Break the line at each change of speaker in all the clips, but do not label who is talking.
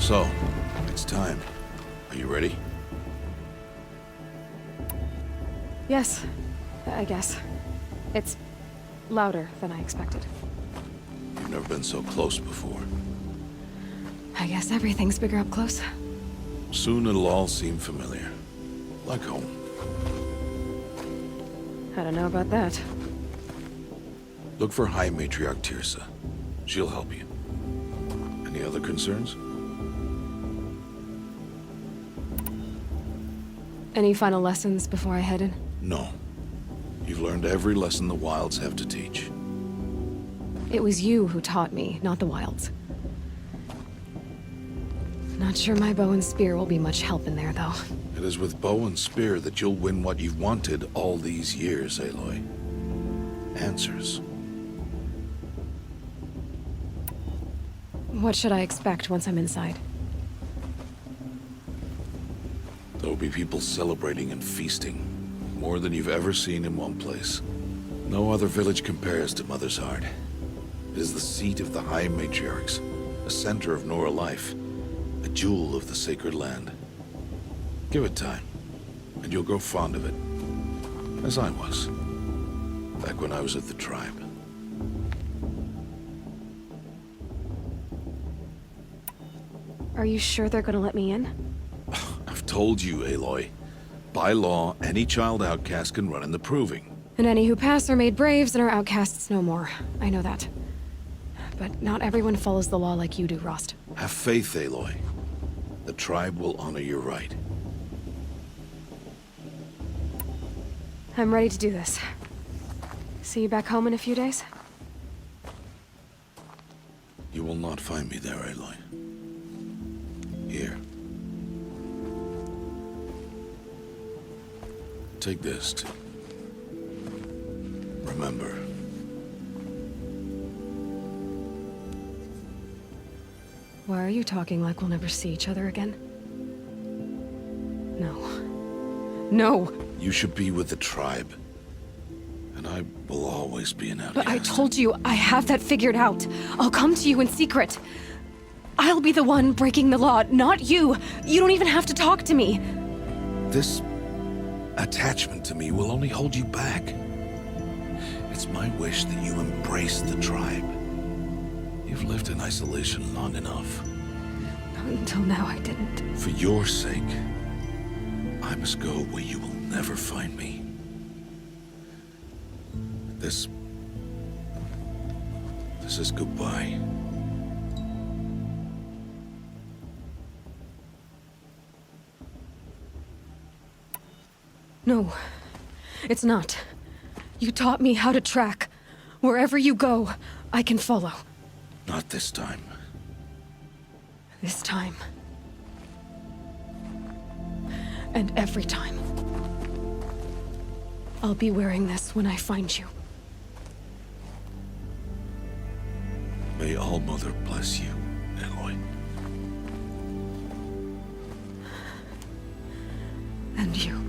So, it's time. Are you ready?
Yes, I guess. It's louder than I expected.
You've never been so close before.
I guess everything's bigger up close.
Soon it'll all seem familiar. Like home.
I don't know about that.
Look for High Matriarch Tirsa. She'll help you. Any other concerns?
Any final lessons before I head in?
No. You've learned every lesson the Wilds have to teach.
It was you who taught me, not the Wilds. Not sure my bow and spear will be much help in there, though.
It is with bow and spear that you'll win what you've wanted all these years, Aloy. Answers.
What should I expect once I'm inside?
There will be people celebrating and feasting. More than you've ever seen in one place. No other village compares to Mother's Heart. It is the seat of the High Matriarchs, a center of Nora life, a jewel of the sacred land. Give it time, and you'll grow fond of it. As I was, back when I was at the tribe.
Are you sure they're gonna let me in?
I've told you, Aloy. By law, any child outcast can run in the Proving.
And any who pass are made braves and are outcasts no more. I know that. But not everyone follows the law like you do, Rost.
Have faith, Aloy. The tribe will honor your right.
I'm ready to do this. See you back home in a few days?
You will not find me there, Aloy. Here. Take this to remember.
Why are you talking like we'll never see each other again? No. No!
You should be with the tribe. And I will always be an outcast.
But I told you, I have that figured out. I'll come to you in secret. I'll be the one breaking the law, not you. You don't even have to talk to me.
This attachment to me will only hold you back. It's my wish that you embrace the tribe. You've lived in isolation long enough.
Until now, I didn't.
For your sake, I must go where you will never find me. This is goodbye.
No, it's not. You taught me how to track. Wherever you go, I can follow.
Not this time.
This time. And every time. I'll be wearing this when I find you.
May All-Mother bless you, Aloy.
And you.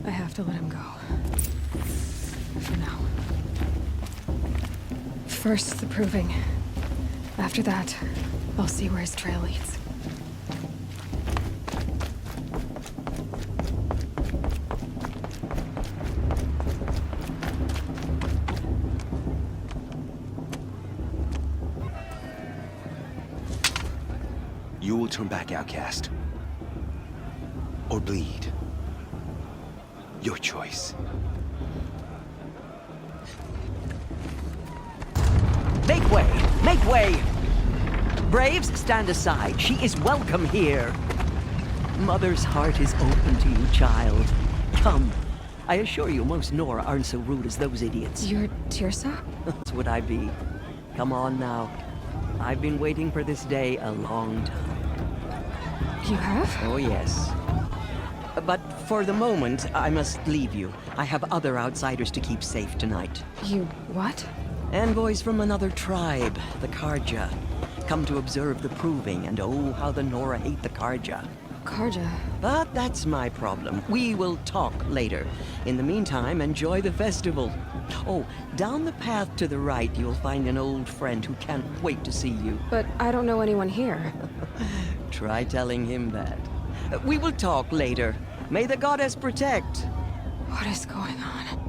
I have to let him go. For now. First, the Proving. After that, I'll see where his trail leads.
You will turn back, outcast. Or bleed. Your choice.
Make way! Make way! Braves, stand aside. She is welcome here. Mother's heart is open to you, child. Come. I assure you, most Nora aren't so rude as those idiots.
You're Tirsa?
That's what I be. Come on now. I've been waiting for this day a long time.
You have?
Oh, yes. But for the moment, I must leave you. I have other outsiders to keep safe tonight.
You what?
Envoys from another tribe, the Carja. Come to observe the Proving, and oh, how the Nora hate the Carja.
Karja.
But that's my problem. We will talk later. In the meantime, enjoy the festival. Oh, down the path to the right, you'll find an old friend who can't wait to see you.
But I don't know anyone here.
Try telling him that. We will talk later. May the goddess protect.
What is going on?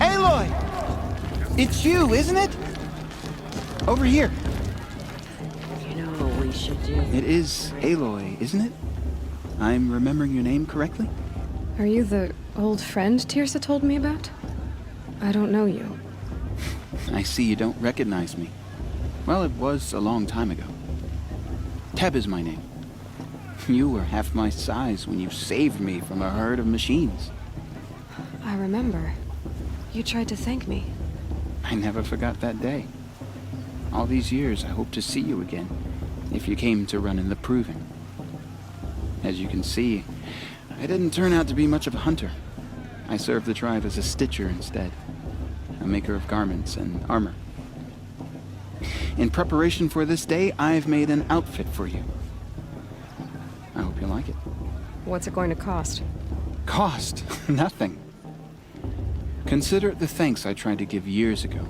Aloy! It's you, isn't it? Over here.
You know what we should do?
It is Aloy, isn't it? I'm remembering your name correctly?
Are you the old friend Tirsa told me about? I don't know you.
I see you don't recognize me. Well, it was a long time ago. Teb is my name. You were half my size when you saved me from a herd of machines.
I remember. You tried to thank me.
I never forgot that day. All these years, I hope to see you again, if you came to run in the Proving. As you can see, I didn't turn out to be much of a hunter. I served the tribe as a stitcher instead, a maker of garments and armor. In preparation for this day, I've made an outfit for you. I hope you like it.
What's it going to cost?
Cost? Nothing. Consider it the thanks I tried to give years ago.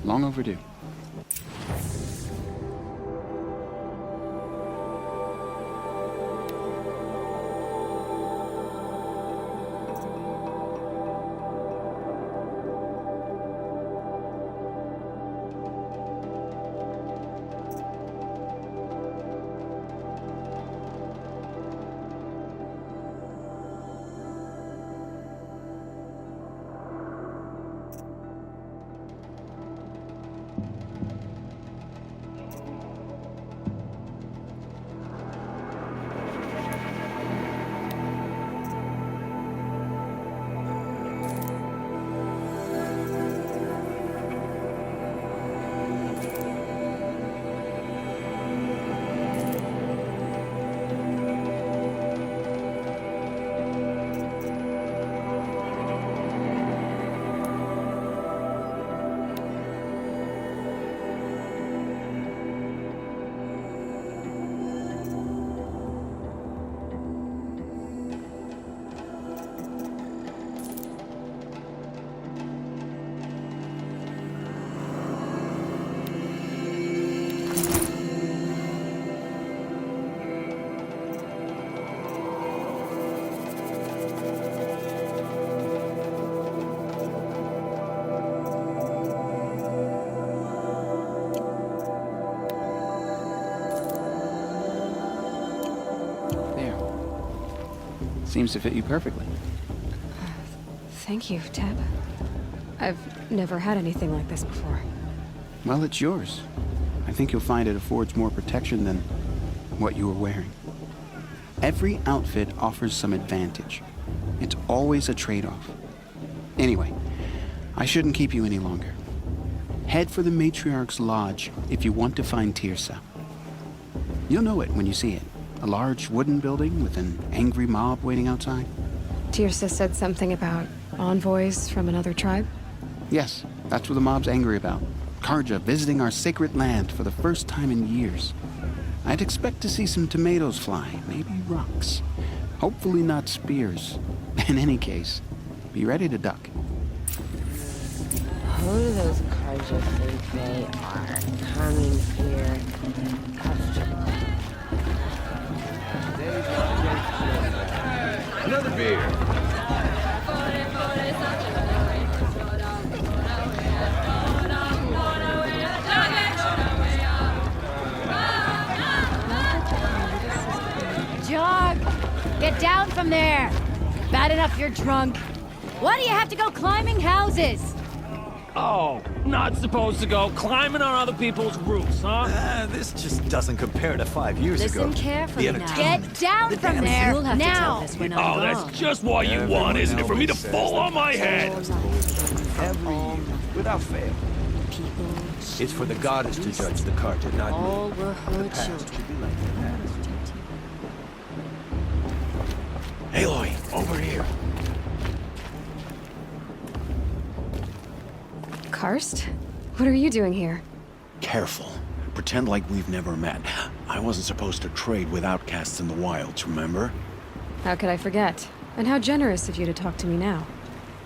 Long overdue. Seems to fit you perfectly.
Thank you, Teb. I've never had anything like this before.
Well, it's yours. I think you'll find it affords more protection than what you were wearing. Every outfit offers some advantage. It's always a trade-off. Anyway, I shouldn't keep you any longer. Head for the Matriarch's Lodge if you want to find Tirsa. You'll know it when you see it. A large wooden building with an angry mob waiting outside.
Tirsa said something about envoys from another tribe?
Yes, that's what the mob's angry about. Karja visiting our sacred land for the first time in years. I'd expect to see some tomatoes fly, maybe rocks. Hopefully not spears. In any case, be ready to duck.
Who do those Karja think they are? Coming here comfortable.
Another beer.
Get down from there! Bad enough you're drunk. Why do you have to go climbing houses?
Oh, not supposed to go climbing on other people's roofs, huh?
This just doesn't compare to 5 years ago.
Listen carefully
The
now.
entertainment.
Get down
The
from
dance.
there
You'll have to tell
now.
this when I'm
Oh,
gone.
that's just what you want, isn't it? For me to fall on my head.
Every year, without fail.
People,
It's for the goddess to judge the Carja, not me.
all were her
Past
children.
should be like the past. Aloy, over here.
Karst? What are you doing here?
Careful. Pretend like we've never met. I wasn't supposed to trade with outcasts in the wilds, remember?
How could I forget? And how generous of you to talk to me now.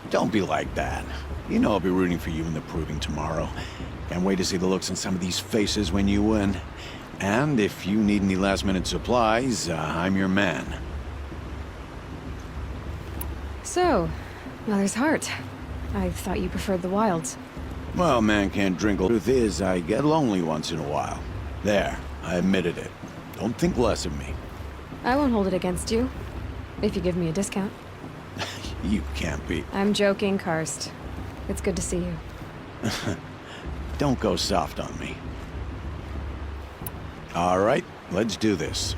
Don't be like that. You know I'll be rooting for you in the proving tomorrow. Can't wait to see the looks on some of these faces when you win. And if you need any last-minute supplies, I'm your man.
So, Mother's Heart. I thought you preferred the wilds.
Well, man can't drink. The truth is, I get lonely once in a while. There, I admitted it. Don't think less of me.
I won't hold it against you. If you give me a discount.
You can't be.
I'm joking, Karst. It's good to see you.
Don't go soft on me. All right, let's do this.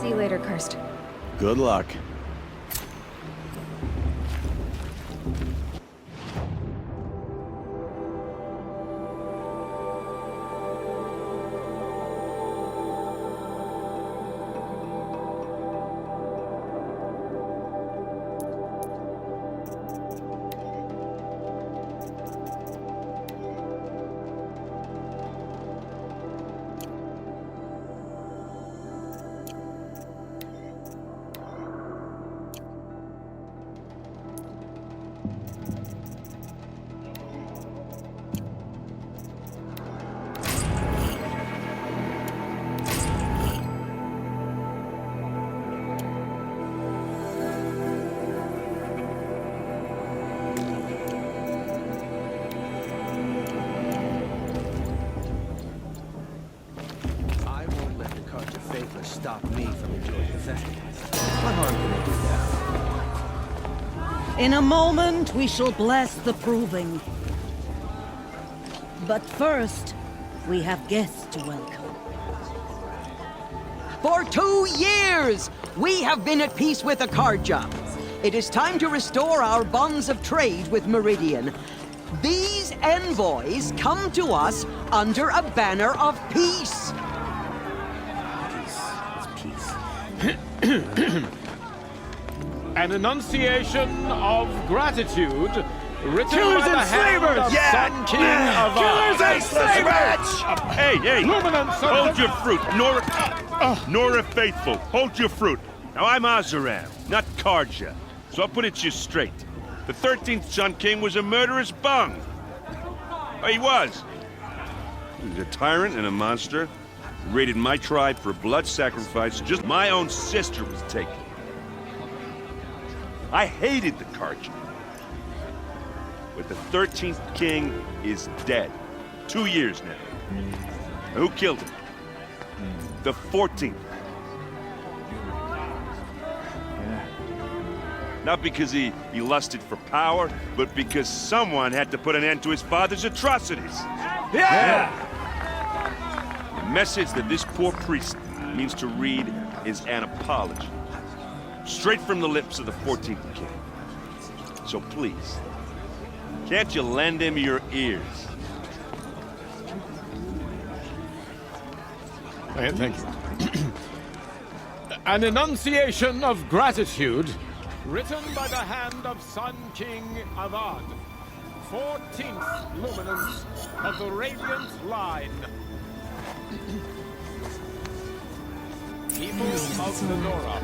See you later, Karst.
Good luck.
I won't let the Carja Faithless stop me from enjoying the festival. What harm can they do now?
In a moment, we shall bless the proving. But first, we have guests to welcome.
For 2 years, we have been at peace with the Carja. It is time to restore our bonds of trade with Meridian. These envoys come to us under a banner of peace.
An enunciation of gratitude written
Killers
by the
and
hand
slavers!
of
Yeah!
Sun King of
Killers and slavers!
Hey, hey!
Luminance of
Hold
the-
your fruit, Nora Faithful. Hold your fruit. Now I'm Azaram, not Carja, so I'll put it to you straight. The 13th Sun King was a murderous bung. Oh, he was. He was a tyrant and a monster. He raided my tribe for blood sacrifice. Just my own sister was taken. I hated the Carja. But the 13th king is dead. 2 years now. Who killed him? The 14th. Not because he lusted for power, but because someone had to put an end to his father's atrocities.
Yeah!
The message that this poor priest means to read is an apology. Straight from the lips of the 14th king. So please, can't you lend him your ears?
Thank you. An enunciation of gratitude written by the hand of Sun King Avad, 14th luminance of the Radiant Line. People of the Nora,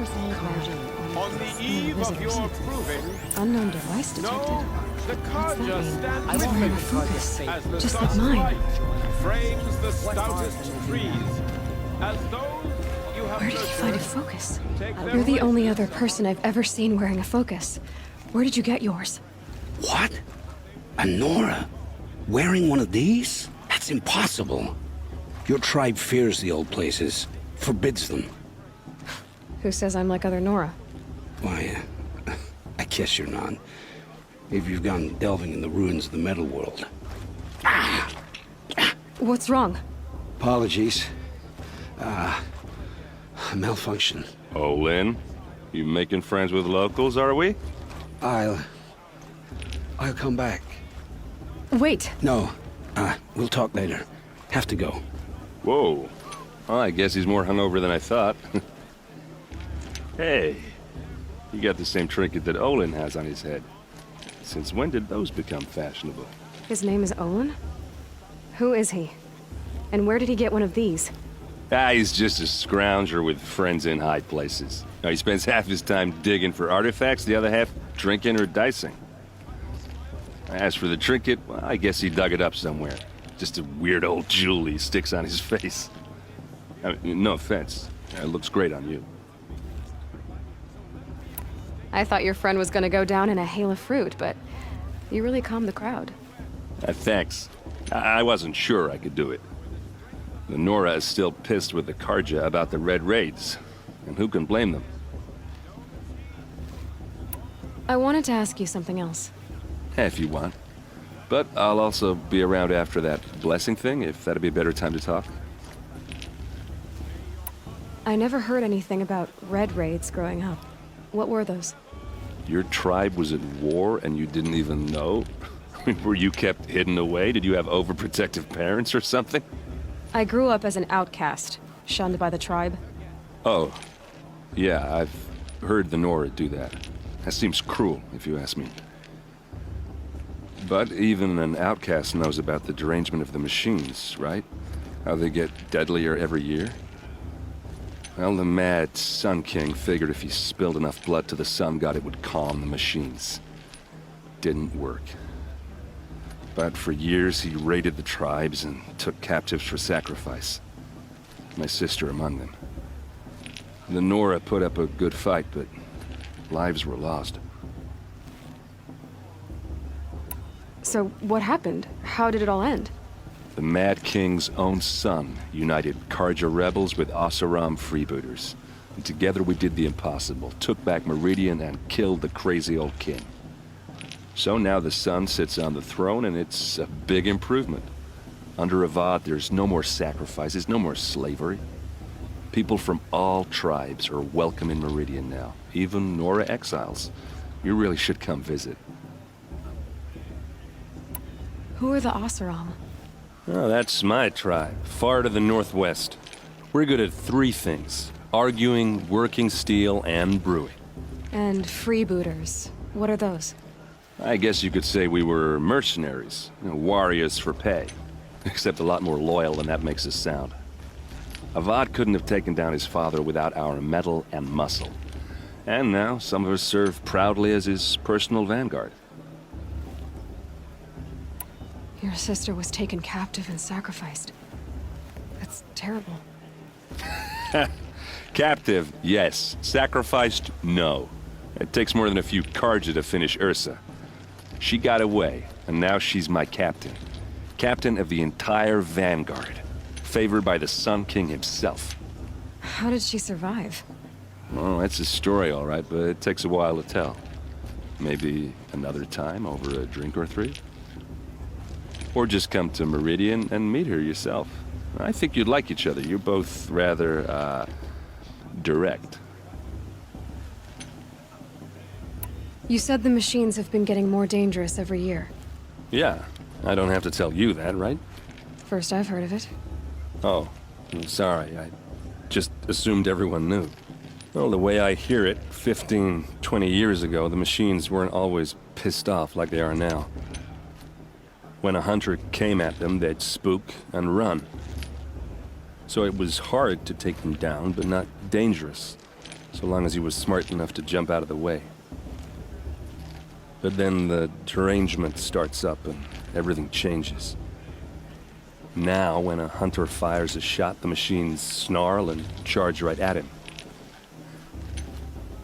on the eve of your proving,
Unknown device detected.
know the Karja stand
I won't have a focus, just like mine.
frames the stoutest trees, as those you have
Where did you find a
nurtured
focus?
take their
You're the only
wisdom.
other person I've ever seen wearing a focus. Where did you get yours?
What? A Nora? Wearing one of these? That's impossible. Your tribe fears the old places, forbids them.
Who says I'm like other Nora?
Why, I guess you're not. If you've gone delving in the ruins of the metal world.
What's wrong?
Apologies. Malfunction.
Oh, Lynn, you making friends with locals, are we?
I'll come back.
Wait.
No, we'll talk later. Have to go.
Whoa. Well, I guess he's more hungover than I thought. Hey, you got the same trinket that Olin has on his head. Since when did those become fashionable?
His name is Olin? Who is he? And where did he get one of these?
He's just a scrounger with friends in high places. Now, he spends half his time digging for artifacts, the other half drinking or dicing. As for the trinket, well, I guess he dug it up somewhere. Just a weird old jewel he sticks on his face. I mean, no offense. It looks great on you.
I thought your friend was gonna go down in a hail of fruit, but you really calmed the crowd.
Thanks. I wasn't sure I could do it. The Nora is still pissed with the Karja about the Red Raids, and who can blame them?
I wanted to ask you something else.
If you want. But I'll also be around after that blessing thing, if that'd be a better time to talk.
I never heard anything about Red Raids growing up. What were those?
Your tribe was at war and you didn't even know? Were you kept hidden away? Did you have overprotective parents or something?
I grew up as an outcast, shunned by the tribe.
Oh. Yeah, I've heard the Nora do that. That seems cruel, if you ask me. But even an outcast knows about the derangement of the machines, right? How they get deadlier every year? Well, the mad Sun King figured if he spilled enough blood to the Sun God, it would calm the machines. Didn't work. But for years, he raided the tribes and took captives for sacrifice. My sister among them. The Nora put up a good fight, but lives were lost.
So what happened? How did it all end?
The Mad King's own son united Karja rebels with Oseram freebooters. And together we did the impossible, took back Meridian and killed the crazy old king. So now the son sits on the throne and it's a big improvement. Under Avad, there's no more sacrifices, no more slavery. People from all tribes are welcome in Meridian now, even Nora exiles. You really should come visit.
Who are the Oseram?
Oh, that's my tribe, far to the northwest. We're good at three things: arguing, working steel, and brewing.
And freebooters. What are those?
I guess you could say we were mercenaries, warriors for pay. Except a lot more loyal than that makes us sound. Avad couldn't have taken down his father without our metal and muscle. And now some of us serve proudly as his personal vanguard.
Your sister was taken captive and sacrificed. That's terrible.
Captive, yes. Sacrificed, no. It takes more than a few Karja to finish Ursa. She got away, and now she's my captain. Captain of the entire Vanguard. Favored by the Sun King himself.
How did she survive?
Well, that's a story, all right, but it takes a while to tell. Maybe another time over a drink or three? Or just come to Meridian and meet her yourself. I think you'd like each other. You're both rather, direct.
You said the machines have been getting more dangerous every year.
Yeah, I don't have to tell you that, right?
First I've heard of it.
Oh, I'm sorry. I just assumed everyone knew. Well, the way I hear it, 15, 20 years ago, the machines weren't always pissed off like they are now. When a hunter came at them, they'd spook and run. So it was hard to take them down, but not dangerous, so long as he was smart enough to jump out of the way. But then the derangement starts up and everything changes. Now, when a hunter fires a shot, the machines snarl and charge right at him.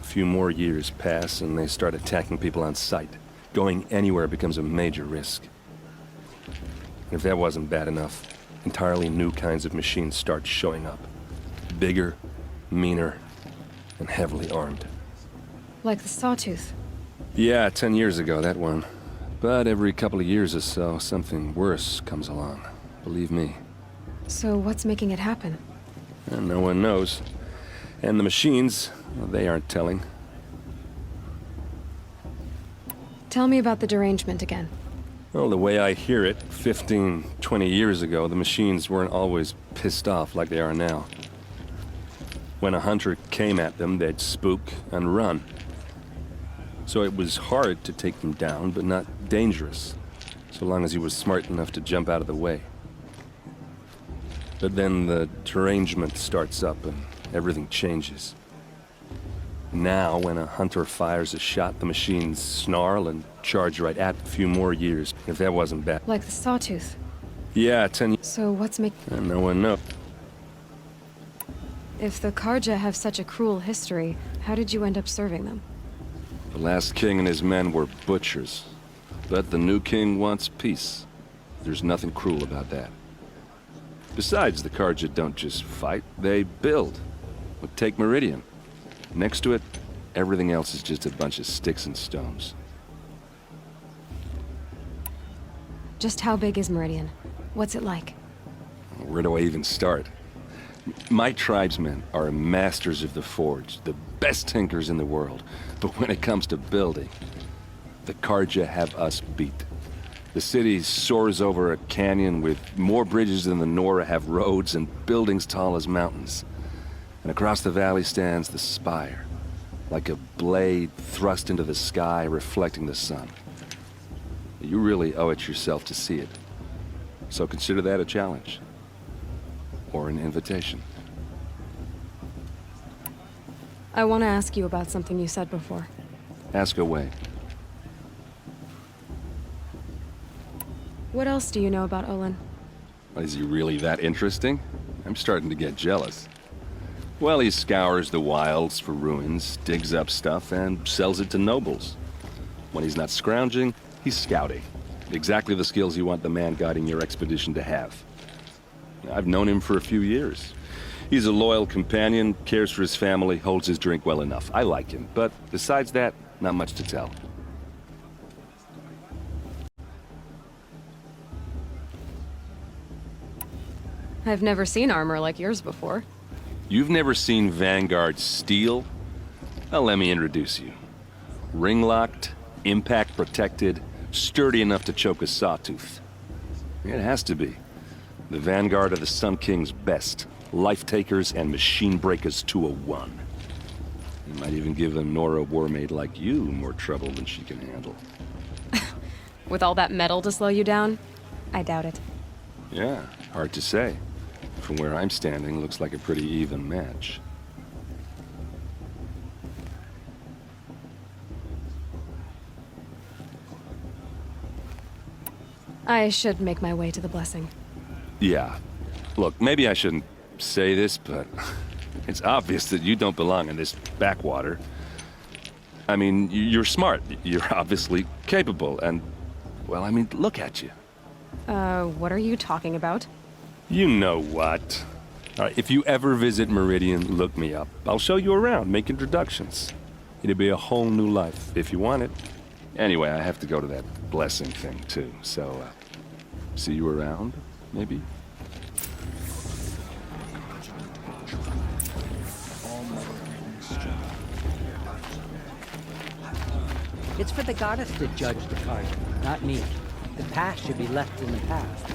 A few more years pass and they start attacking people on sight. Going anywhere becomes a major risk. And if that wasn't bad enough, entirely new kinds of machines start showing up. Bigger, meaner, and heavily armed.
Like the Sawtooth.
Yeah, 10 years ago, that one. But every couple of years or so, something worse comes along. Believe me.
So what's making it happen?
And no one knows. And the machines, well, they aren't telling.
Tell me about the derangement again.
Well, the way I hear it, 15, 20 years ago, the machines weren't always pissed off like they are now. When a hunter came at them, they'd spook and run. So it was hard to take them down, but not dangerous, so long as he was smart enough to jump out of the way. But then the derangement starts up and everything changes. Now, when a hunter fires a shot, the machines snarl and charge right at a few more years, if that wasn't bad.
Like the Sawtooth.
Yeah, 10 years.
So what's making...
And no one knows.
If the Karja have such a cruel history, how did you end up serving them?
The last king and his men were butchers. But the new king wants peace. There's nothing cruel about that. Besides, the Karja don't just fight, they build. But take Meridian. Next to it, everything else is just a bunch of sticks and stones.
Just how big is Meridian? What's it like?
Where do I even start? My tribesmen are masters of the forge, the best tinkers in the world. But when it comes to building, the Karja have us beat. The city soars over a canyon with more bridges than the Nora have roads and buildings tall as mountains. And across the valley stands the spire, like a blade thrust into the sky reflecting the sun. You really owe it yourself to see it. So consider that a challenge. Or an invitation.
I want to ask you about something you said before.
Ask away.
What else do you know about Olin?
Is he really that interesting? I'm starting to get jealous. Well, he scours the wilds for ruins, digs up stuff, and sells it to nobles. When he's not scrounging, he's scouting. Exactly the skills you want the man guiding your expedition to have. I've known him for a few years. He's a loyal companion, cares for his family, holds his drink well enough. I like him, but besides that, not much to tell.
I've never seen armor like yours before.
You've never seen Vanguard steel? Well, let me introduce you. Ring-locked, impact-protected, sturdy enough to choke a sawtooth. It has to be. The Vanguard are the Sun King's best. Life-takers and machine breakers to a one. You might even give a Nora warmaid like you more trouble than she can handle.
With all that metal to slow you down? I doubt it.
Yeah, hard to say. From where I'm standing, looks like a pretty even match.
I should make my way to the blessing.
Yeah. Look, maybe I shouldn't say this, but it's obvious that you don't belong in this backwater. I mean, you're smart. You're obviously capable, and, well, I mean, look at you.
What are you talking about?
You know what. All right, if you ever visit Meridian, look me up. I'll show you around, make introductions. It'll be a whole new life, if you want it. Anyway, I have to go to that blessing thing, too, so, see you around, maybe?
It's for the goddess to judge the Carja, not me. The past should be left in the past.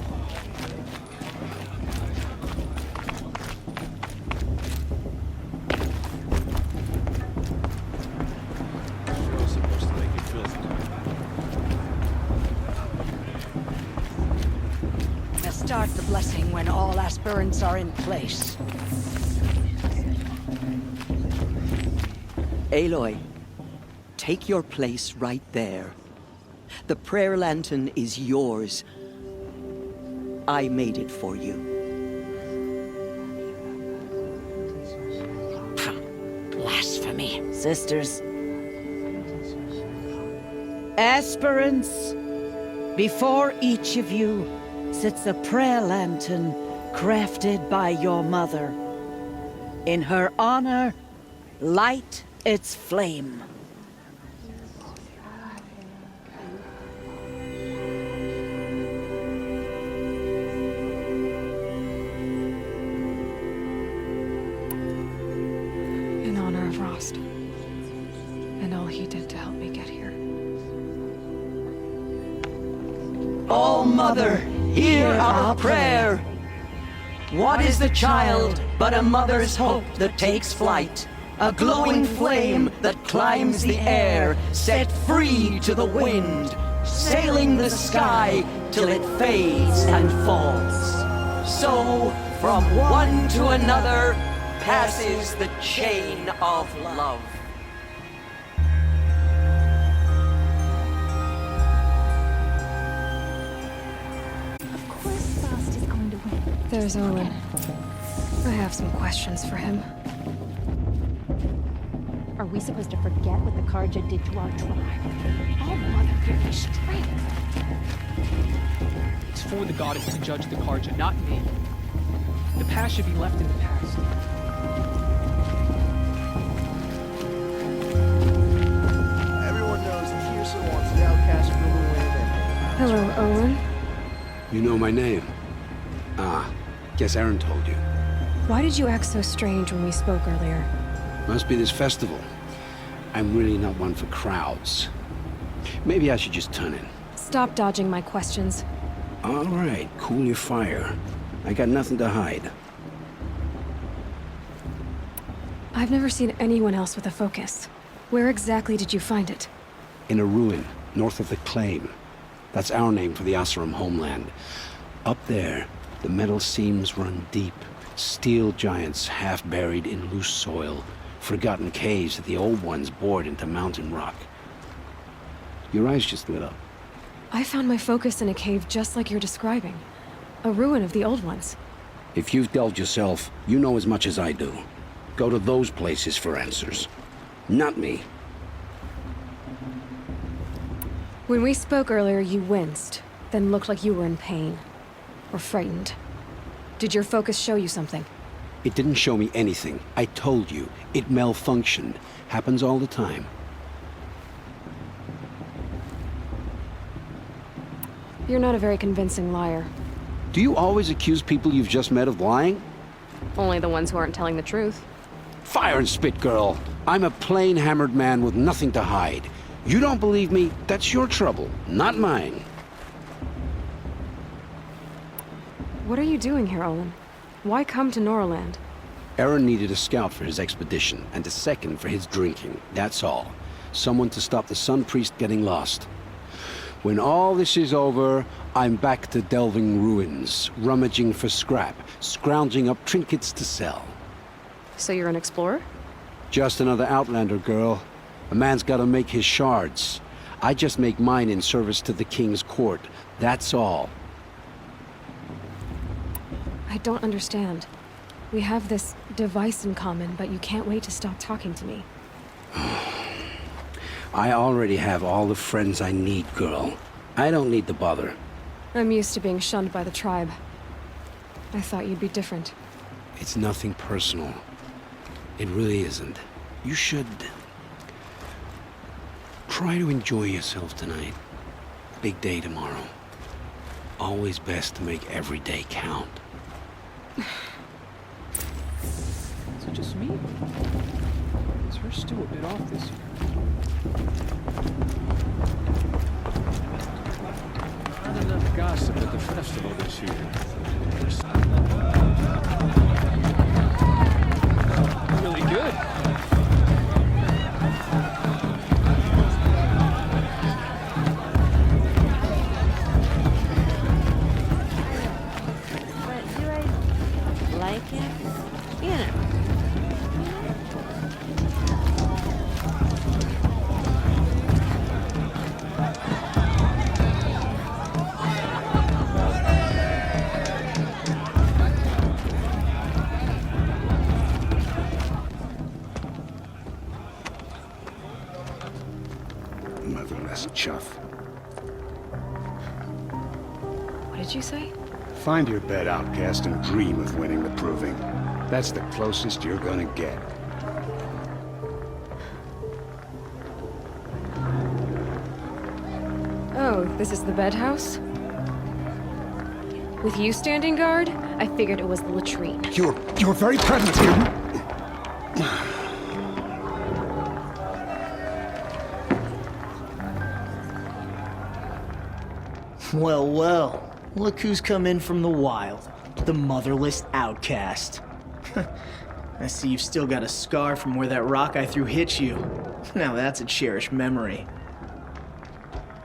Sure supposed to make you feel
Start the blessing when all aspirants are in place.
Aloy, take your place right there. The prayer lantern is yours. I made it for you.
Blasphemy. Sisters. Aspirants, before each of you sits a prayer lantern crafted by your mother. In her honor, light its flame.
In honor of Rost. And all he did to help me get here.
Oh, Mother, hear our prayer. What is the child but a mother's hope that takes flight? A glowing flame that climbs the air, set free to the wind, sailing the sky till it fades and falls. So, from one to another, passes the chain of love.
There's Owen. I have some questions for him.
Are we supposed to forget what the Carja did to our tribe?
Oh, Mother, give me strength. It's for the goddess to judge the Carja, not me. The past should be left in the past.
Everyone knows that Tirsa wants the outcast to win and...
Hello, Owen.
You know my name? Ah, guess Aaron told you.
Why did you act so strange when we spoke earlier?
Must be this festival. I'm really not one for crowds. Maybe I should just turn in.
Stop dodging my questions.
All right, cool your fire. I got nothing to hide.
I've never seen anyone else with a focus. Where exactly did you find it?
In a ruin, north of the Claim. That's our name for the Oseram homeland. Up there, the metal seams run deep. Steel giants half buried in loose soil. Forgotten caves that the old ones bored into mountain rock. Your eyes just lit up.
I found my focus in a cave just like you're describing. A ruin of the old ones.
If you've delved yourself, you know as much as I do. Go to those places for answers. Not me.
When we spoke earlier, you winced, then looked like you were in pain. Or frightened. Did your focus show you something?
It didn't show me anything. I told you. It malfunctioned. Happens all the time.
You're not a very convincing liar.
Do you always accuse people you've just met of lying?
Only the ones who aren't telling the truth.
Fire and spit, girl. I'm a plain hammered man with nothing to hide. You don't believe me? That's your trouble, not mine.
What are you doing here, Olin? Why come to Noraland?
Aaron needed a scout for his expedition, and a second for his drinking. That's all. Someone to stop the Sun Priest getting lost. When all this is over, I'm back to delving ruins, rummaging for scrap, scrounging up trinkets to sell.
So you're an explorer?
Just another Outlander, girl. A man's gotta make his shards. I just make mine in service to the King's court. That's all.
I don't understand. We have this device in common, but you can't wait to stop talking to me.
I already have all the friends I need, girl. I don't need the bother.
I'm used to being shunned by the tribe. I thought you'd be different.
It's nothing personal. It really isn't. You should... try to enjoy yourself tonight. Big day tomorrow. Always best to make every day count.
Is it just me? Is her stew a bit off this year?
Not enough gossip at the festival this year. Really good.
But do I like it? You know.
Motherless chuff.
What did you say?
Find your bed, outcast, and dream of winning the proving. That's the closest you're gonna get.
Oh, this is the bed house? With you standing guard, I figured it was the latrine.
Your very presence here.
Well, well. Look who's come in from the wild. The motherless outcast. I see you've still got a scar from where that rock I threw hit you. Now that's a cherished memory.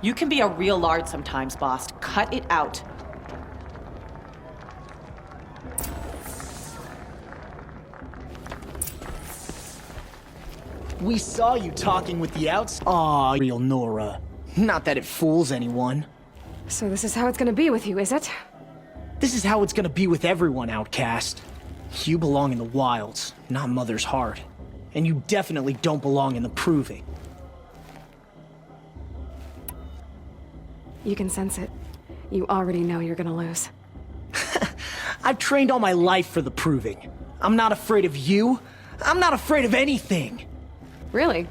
You can be a real lard sometimes, boss. Cut it out.
We saw you talking with the outs. Aw, real Nora. Not that it fools anyone.
So this is how it's gonna be with you, is it?
This is how it's gonna be with everyone, outcast. You belong in the wilds, not Mother's Heart. And you definitely don't belong in the proving.
You can sense it. You already know you're gonna lose.
I've trained all my life for the proving. I'm not afraid of you. I'm not afraid of anything.
Really?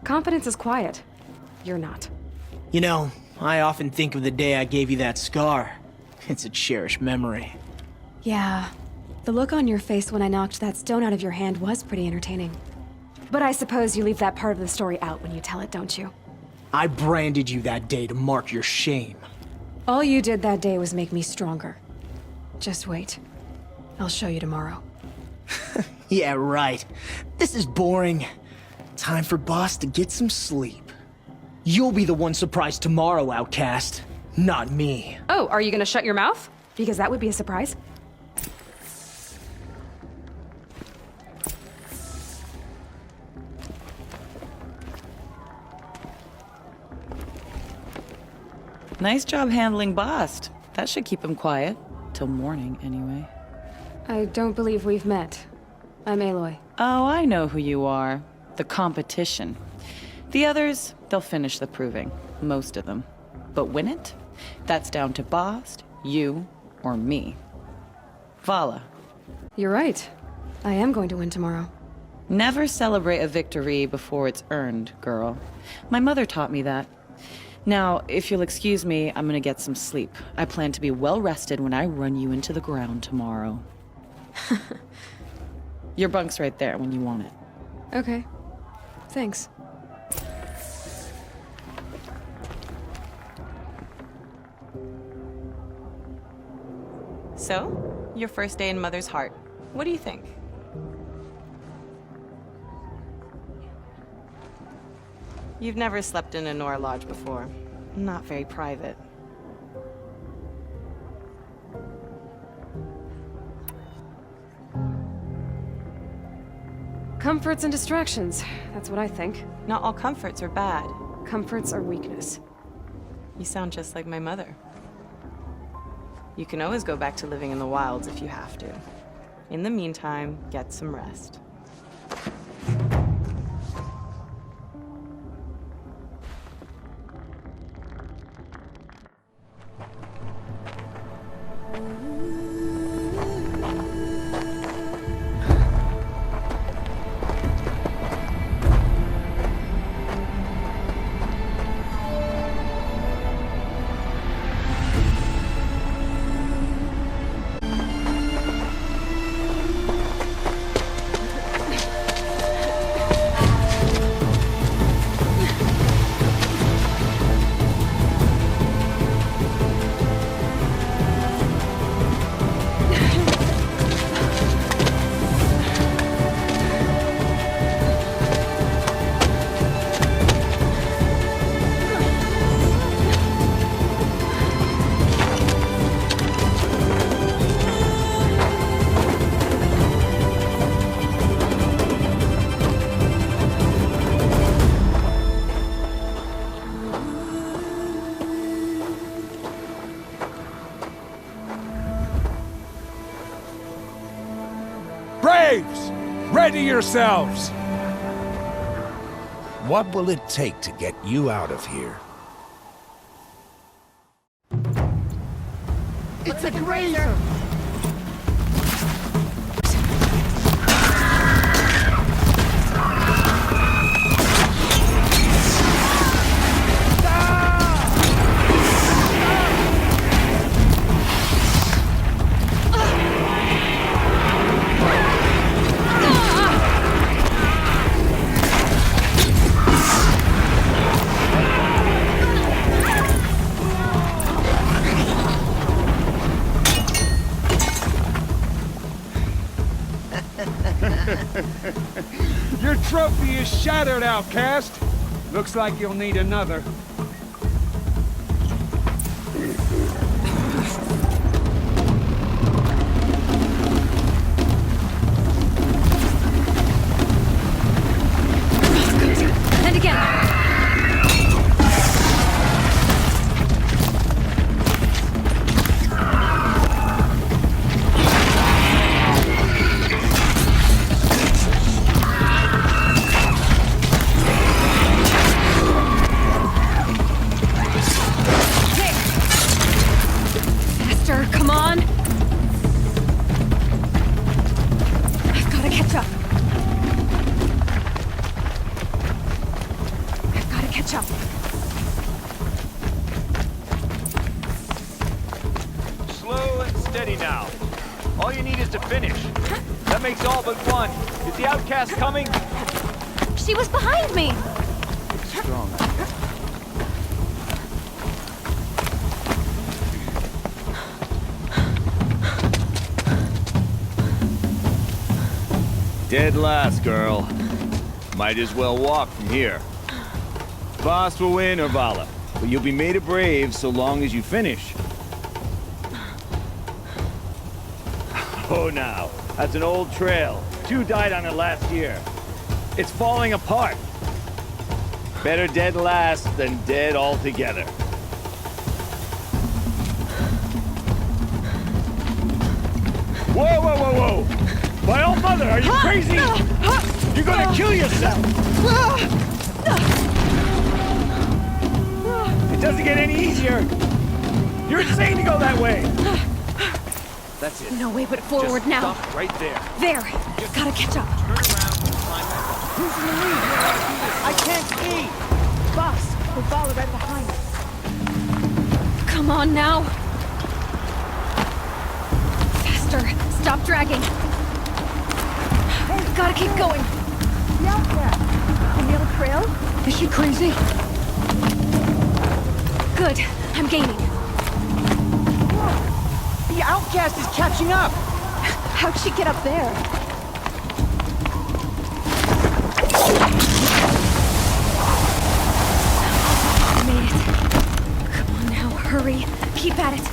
Confidence is quiet. You're not.
You know, I often think of the day I gave you that scar. It's a cherished memory.
Yeah. The look on your face when I knocked that stone out of your hand was pretty entertaining. But I suppose you leave that part of the story out when you tell it, don't you?
I branded you that day to mark your shame.
All you did that day was make me stronger. Just wait. I'll show you tomorrow.
Yeah, right. This is boring. Time for Boss to get some sleep. You'll be the one surprised tomorrow, outcast. Not me.
Oh, are you gonna shut your mouth? Because that would be a surprise.
Nice job handling Bast. That should keep him quiet. Till morning, anyway.
I don't believe we've met. I'm Aloy.
Oh, I know who you are. The competition. The others, they'll finish the proving. Most of them. But win it? That's down to Bast, you, or me. Vala.
You're right. I am going to win tomorrow.
Never celebrate a victory before it's earned, girl. My mother taught me that. Now, if you'll excuse me, I'm gonna get some sleep. I plan to be well rested when I run you into the ground tomorrow. Your bunk's right there when you want it.
Okay. Thanks.
So, your first day in Mother's Heart. What do you think? You've never slept in a Nora Lodge before. Not very private.
Comforts and distractions. That's what I think.
Not all comforts are bad.
Comforts are weakness.
You sound just like my mother. You can always go back to living in the wilds if you have to. In the meantime, get some rest.
Braves! Ready yourselves!
What will it take to get you out of here?
It's a grazer!
Your trophy is shattered, outcast. Looks like you'll need another.
And again. Come on! I've gotta catch up. I've gotta catch up.
Slow and steady now. All you need is to finish. That makes all but one. Is the outcast coming?
She was behind me!
Strong. Dead last, girl. Might as well walk from here. Boss will win, or Vala, but you'll be made a brave so long as you finish. Oh, now, that's an old trail. 2 died on it last year. It's falling apart. Better dead last than dead altogether. Whoa, whoa, whoa, whoa! My old mother, are you crazy? You're gonna kill yourself! It doesn't get any easier! You're insane to go that way! That's it.
No way but forward
Just
now.
Stop right there.
There! Gotta catch up.
Turn around and climb back.
Who's in the lead? I can't see! Boss, we'll follow right behind us.
Come on now. Faster. Stop dragging. Gotta keep going.
The outcast! Camille Trail? Is she crazy?
Good. I'm gaining.
The outcast is catching up!
How'd she get up there? I made it. Come on now, hurry. Keep at it.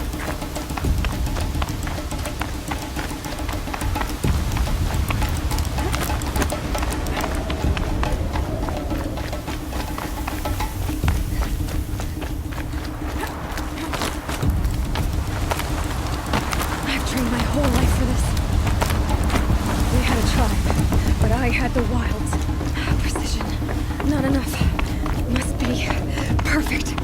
I had the wilds. Precision. Not enough. Must be perfect.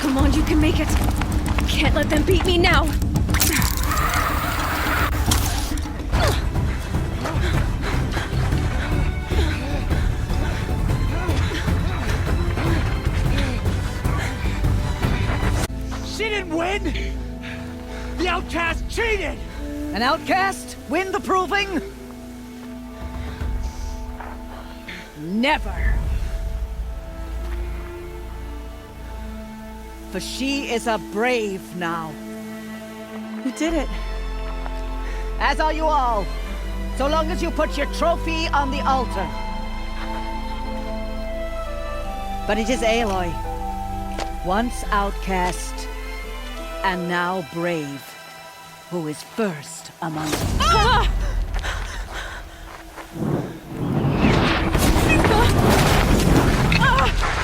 Come on, you can make it. Can't let them beat me now.
Win? The outcast cheated! An outcast win the proving? Never. For she is a brave now.
You did it.
As are you all. So long as you put your trophy on the altar. But it is Aloy. Once outcast, and now brave, who is first among us.
Ah! Ah!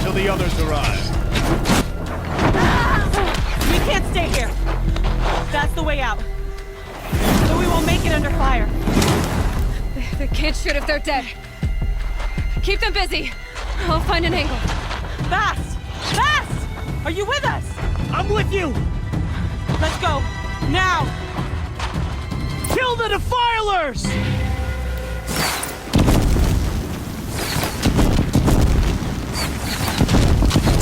until the others arrive.
We can't stay here. That's the way out. But we won't make it under fire.
They can't shoot if they're dead. Keep them busy. I'll find an angle.
Fast! Fast! Are you with us?
I'm with you!
Let's go. Now!
Kill the Defilers!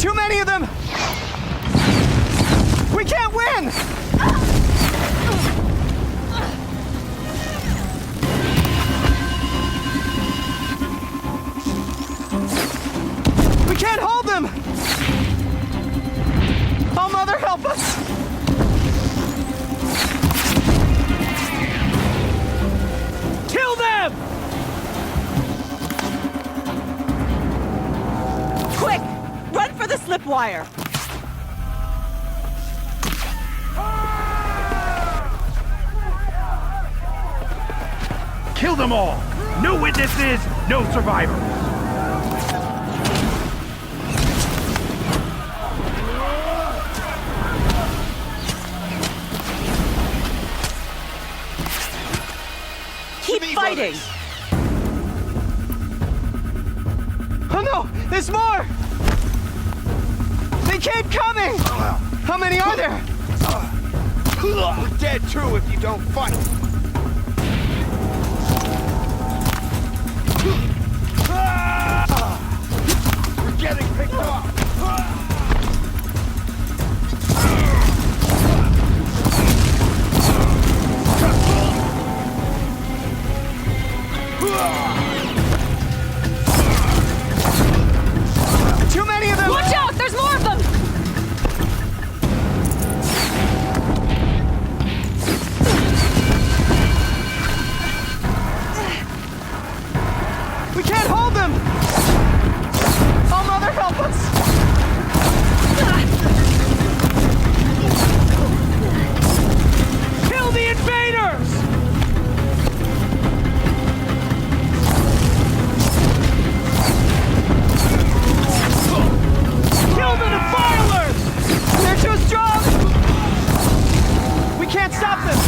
Too many of them! We can't win! We can't hold them! Oh, Mother, help us! Kill them!
Quick! Run for the slipwire!
Kill them all! No witnesses, no survivors!
Keep fighting!
Oh no! There's more! They keep coming! How many are there?
We're dead too if you don't fight. We're getting picked off.
Too many of them!
Watch out! There's more of them!
We can't hold them! Oh, Mother, help us! Kill the invaders! Kill the Defilers! They're too strong! We can't stop them!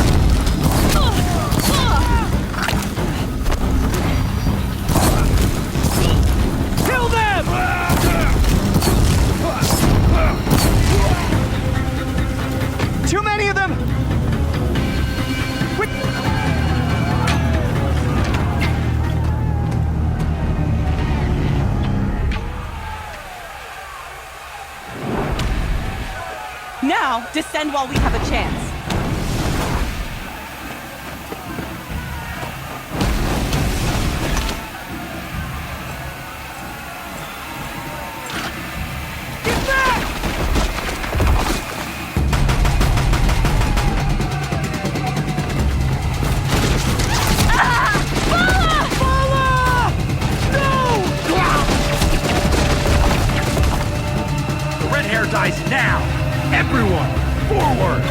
Kill them! Too many of them!
Now, descend while we have a chance.
Get back!
The red hair dies now! Everyone, forward!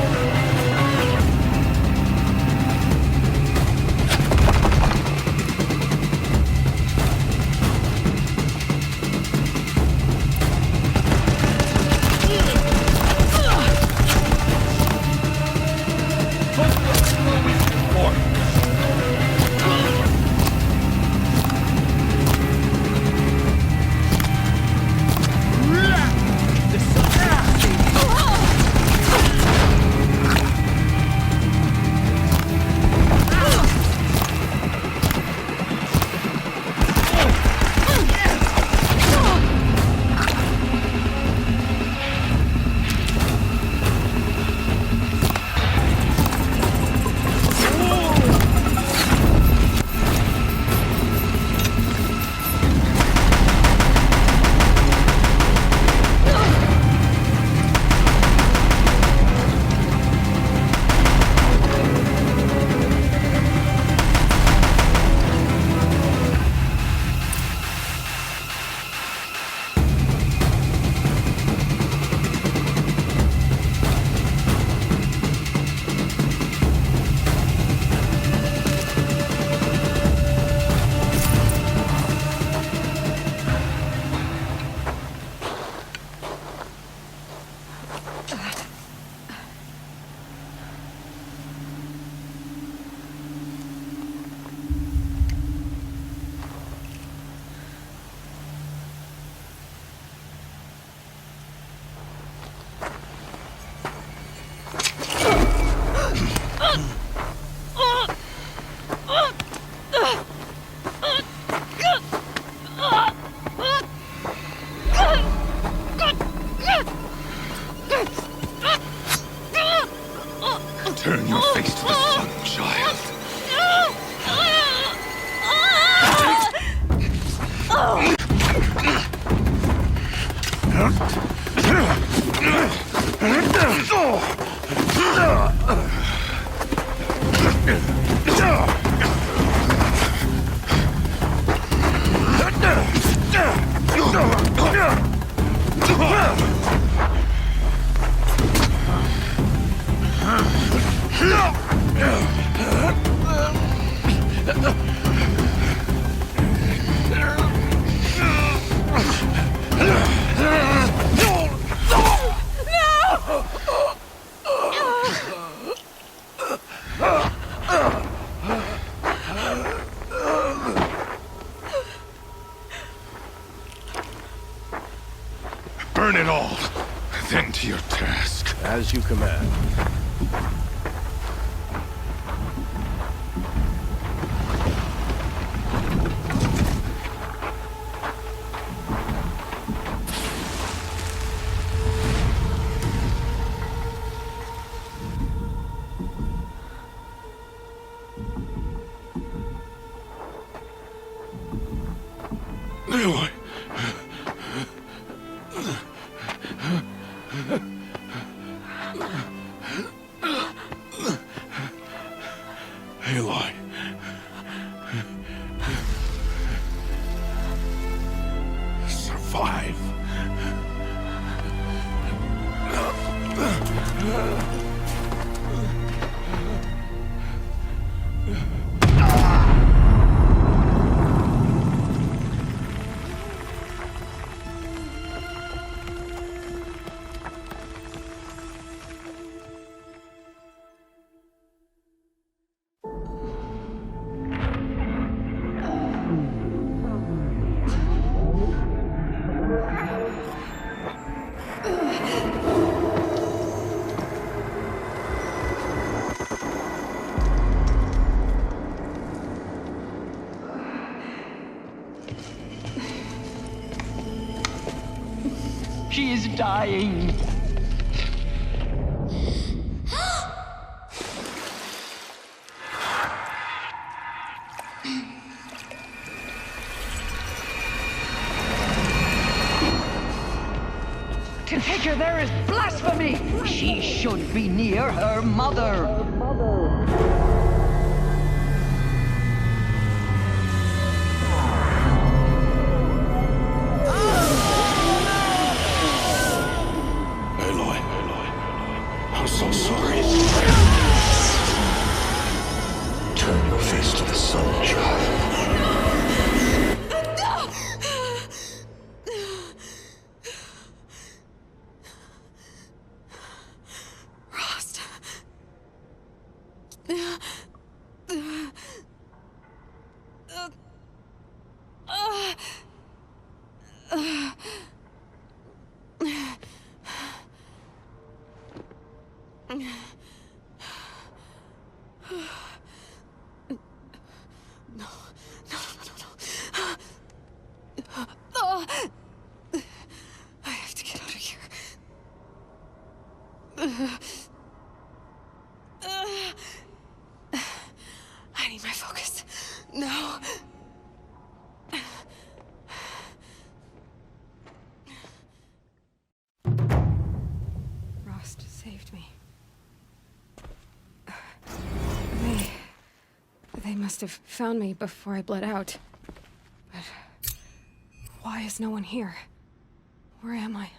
Turn your face to the sun, child.
Burn it all, then to your task.
As you command.
Aloy. Aloy. Survive.
She is dying. To take her there is blasphemy. She should be near her mother.
I'm so sorry. Turn your face to the sun, child.
Rost. I have to get out of here. I need my focus. No. Rost saved me. They must have found me before I bled out. But why is no one here? Where am I?